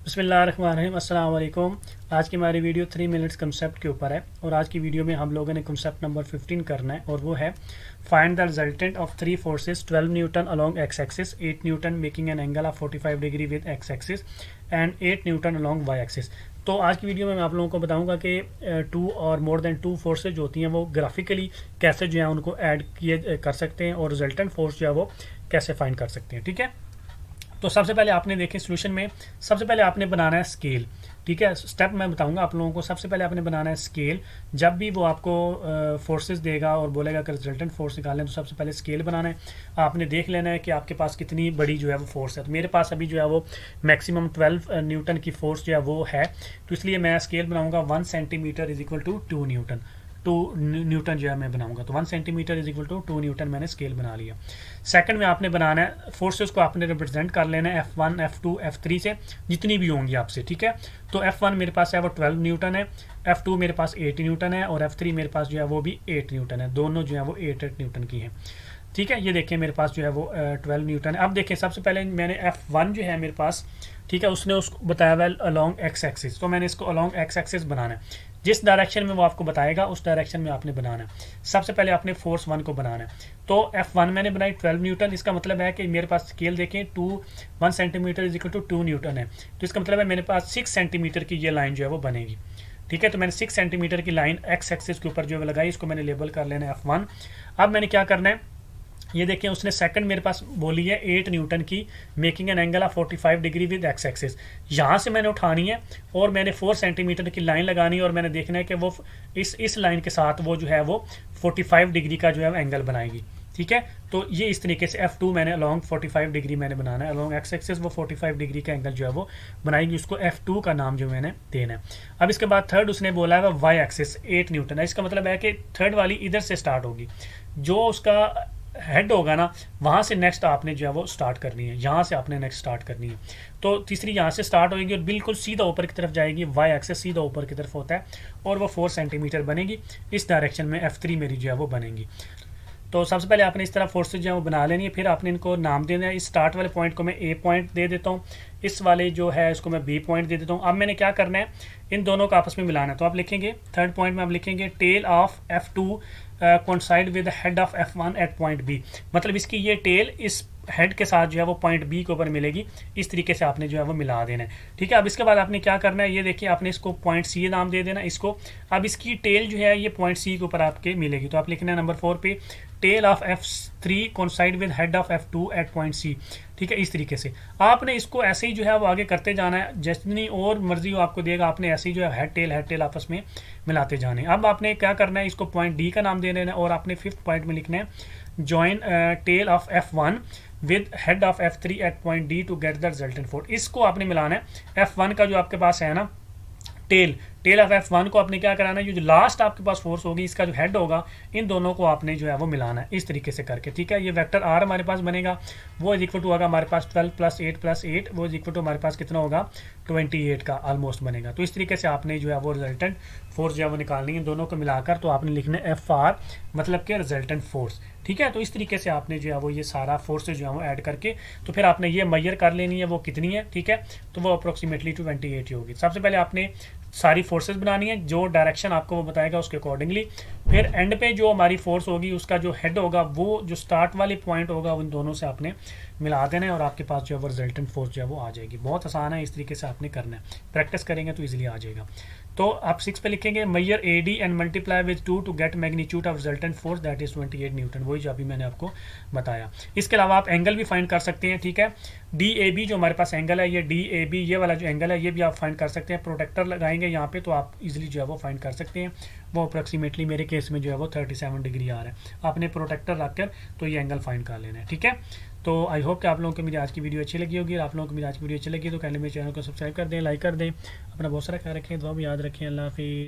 बिस्मिल्लाहिर्रहमानिर्रहीम, अस्सलाम वालेकुम। आज की हमारी वीडियो 3 मिनट्स कंसेप्ट के ऊपर है और आज की वीडियो में हम लोगों ने कंसेप्ट नंबर 15 करना है और वो है find the resultant of 3 forces 12 newton along X axis, 8 newton making an angle of 45 degree with X axis and 8 newton along Y axis. तो आज की वीडियो में मैं आप लोगों को बताऊंगा कि टू और मोर देन टू फोर्सेज जो होती हैं वो ग्राफिकली कैसे जो है उनको ऐड किए कर सकते हैं और रिजल्टेंट फोर्स जो है वो कैसे फाइंड कर सकते हैं। ठीक है, तो सबसे पहले आपने देखें सोल्यूशन में सबसे पहले आपने बनाना है स्केल। ठीक है, स्टेप मैं बताऊंगा आप लोगों को। सबसे पहले आपने बनाना है स्केल। जब भी वो आपको फोर्सेस देगा और बोलेगा कि रिजल्टेंट फोर्स निकालें तो सबसे पहले स्केल बनाना है। आपने देख लेना है कि आपके पास कितनी बड़ी जो है वो फोर्स है। तो मेरे पास अभी जो है वो मैक्सिमम 12 न्यूटन की फोर्स जो है वो है, तो इसलिए मैं स्केल बनाऊंगा 1 centimetre is equal to 2 newton. 2 newton जो है मैं बनाऊंगा, तो 1 centimetre is equal to 2 newton मैंने स्केल बना लिया। सेकंड में आपने बनाना है फोर्सेस को आपने रिप्रेजेंट कर लेना है F1 F2 F3 से, जितनी भी होंगी आपसे। ठीक है, तो F1 मेरे पास है वो 12 न्यूटन है, F2 मेरे पास 8 न्यूटन है और F3 मेरे पास जो है वो भी 8 न्यूटन है। दोनों जो है वो 8 न्यूटन की हैं। ठीक है, ये देखिए मेरे पास जो है वो 12 न्यूटन है। अब देखिए सबसे पहले मैंने F1 जो है मेरे पास, ठीक है, उसने उसको बताया हुआ अलोंग एक्स एक्सिस, तो मैंने इसको अलोंग एक्स एक्सिस बनाना है। जिस डायरेक्शन में वो आपको बताएगा उस डायरेक्शन में आपने बनाना है। सबसे पहले आपने फोर्स 1 को बनाना है। तो F1 मैंने बनाई 12 न्यूटन। इसका मतलब है कि मेरे पास स्केल देखें 1 centimetre is equal to 2 newton है, तो इसका मतलब है मेरे पास 6 सेंटीमीटर की ये लाइन जो है वो बनेगी। ठीक है, तो मैंने 6 सेंटीमीटर की लाइन एक्स एक्सिस के ऊपर जो है लगाई, इसको मैंने लेबल कर लेना है F1। अब मैंने क्या करना है, ये देखिए उसने सेकंड मेरे पास बोली है 8 न्यूटन की making an angle of 45 degree with X axis. यहाँ से मैंने उठानी है और मैंने 4 सेंटीमीटर की लाइन लगानी है और मैंने देखना है कि वो इस लाइन के साथ वो जो है वो 45 डिग्री का जो है एंगल बनाएगी। ठीक है, तो ये इस तरीके से F2 मैंने अलोंग 45 डिग्री मैंने बनाना है, अलोंग एक्स एक्सिस वो 45 डिग्री का एंगल जो है वो बनाएगी। उसको F2 का नाम जो मैंने देना है। अब इसके बाद थर्ड उसने बोला है वाई एक्सिस 8 न्यूटन है। इसका मतलब है कि थर्ड वाली इधर से स्टार्ट होगी, जो उसका हेड होगा ना वहां से नेक्स्ट आपने जो है वो स्टार्ट करनी है, यहाँ से आपने नेक्स्ट स्टार्ट करनी है। तो तीसरी यहाँ से स्टार्ट होगी और बिल्कुल सीधा ऊपर की तरफ जाएगी। वाई एक्सिस सीधा ऊपर की तरफ होता है और वो 4 सेंटीमीटर बनेगी। इस डायरेक्शन में F3 मेरी जो है वो बनेगी। तो सबसे पहले आपने इस तरह फोर्सेज जो है वो बना लेनी है, फिर आपने इनको नाम देना है। इस स्टार्ट वाले पॉइंट को मैं ए पॉइंट दे देता हूँ, इस वाले जो है इसको मैं बी पॉइंट दे देता हूँ। अब मैंने क्या करना है, इन दोनों को आपस में मिलाना है। तो आप लिखेंगे थर्ड पॉइंट में आप लिखेंगे tail of F2 coincide with head of F1 at point B. मतलब इसकी ये टेल इस हेड के साथ जो है वो पॉइंट बी के ऊपर मिलेगी। इस तरीके से आपने जो है वो मिला देना है। ठीक है, अब इसके बाद आपने क्या करना है, ये देखिए आपने इसको पॉइंट सी नाम दे देना इसको। अब इसकी टेल जो है ये पॉइंट सी के ऊपर आपके मिलेगी, तो आप लिखना है नंबर 4 पे tail of F3 coincide with head of F2 at point C. ठीक है, इस तरीके से आपने इसको ऐसे ही जो है वो आगे करते जाना है। जितनी और मर्जी हो आपको देगा, आपने ऐसे ही जो है हेड टेल आपस में मिलाते जाने। अब आपने क्या करना है, इसको पॉइंट डी का नाम दे देना है और आपने 5th पॉइंट में लिखना है join tail of F1 with head of F3 at point D to get the resultant force. इसको आपने मिलाना है F1 का जो आपके पास है ना टेल ऑफ F1 को आपने क्या कराना है, जो लास्ट आपके पास फोर्स होगी इसका जो हेड होगा, इन दोनों को आपने जो है वो मिलाना है इस तरीके से करके। ठीक है, ये वेक्टर आर हमारे पास बनेगा, वो इज इक्वल टू होगा हमारे पास 12 + 8 वो इज इक्वल टू हमारे पास कितना होगा 28 का ऑलमोस्ट बनेगा। तो इस तरीके से आपने जो है वो रिजल्टेंट फोर्स जो है वो निकालनी है, दोनों को मिलाकर। तो आपने लिखना है FR मतलब कि रिजल्टेंट फोर्स। ठीक है, तो इस तरीके से आपने जो है वो ये सारा फोर्स जो है वो ऐड करके तो फिर आपने ये मेजर कर लेनी है वो कितनी है। ठीक है, तो वो अप्रोक्सीमेटली 28 ही होगी। सबसे पहले आपने सारी फोर्सेस बनानी है, जो डायरेक्शन आपको वो बताएगा उसके अकॉर्डिंगली। फिर एंड पे जो हमारी फोर्स होगी उसका जो हेड होगा वो जो स्टार्ट वाले पॉइंट होगा उन दोनों से आपने मिला देना है और आपके पास जो है वो रिजल्टेंट फोर्स जो है वो आ जाएगी। बहुत आसान है, इस तरीके से आपने करना है, प्रैक्टिस करेंगे तो इजीली आ जाएगा। तो आप 6 पे लिखेंगे measure AD and multiply with 2 to get magnitude of resultant force that is 28 newton, वही जो अभी मैंने आपको बताया। इसके अलावा आप एंगल भी फाइंड कर सकते हैं। ठीक है, DAB जो हमारे पास एंगल है, ये DAB ये वाला जो एंगल है ये भी आप फाइंड कर सकते हैं। प्रोटेक्टर लगाएंगे यहाँ पे तो आप इजीली जो है वो फाइंड कर सकते हैं। वो अप्रोक्सीमेटली मेरे केस में जो है वो 37 डिग्री आ रहा है। आपने प्रोटेक्टर रखकर तो ये एंगल फाइंड कर लेना है। ठीक है, तो आई होप कि आप लोगों को मेरी आज की वीडियो अच्छी लगी होगी। आप लोगों को मेरी आज की वीडियो अच्छी लगी तो काइंडली मेरे चैनल को सब्सक्राइब कर दें, लाइक कर दें। अपना बहुत सारा ख्याल रखें, दुआ में याद रखें। अल्लाह हाफिज़।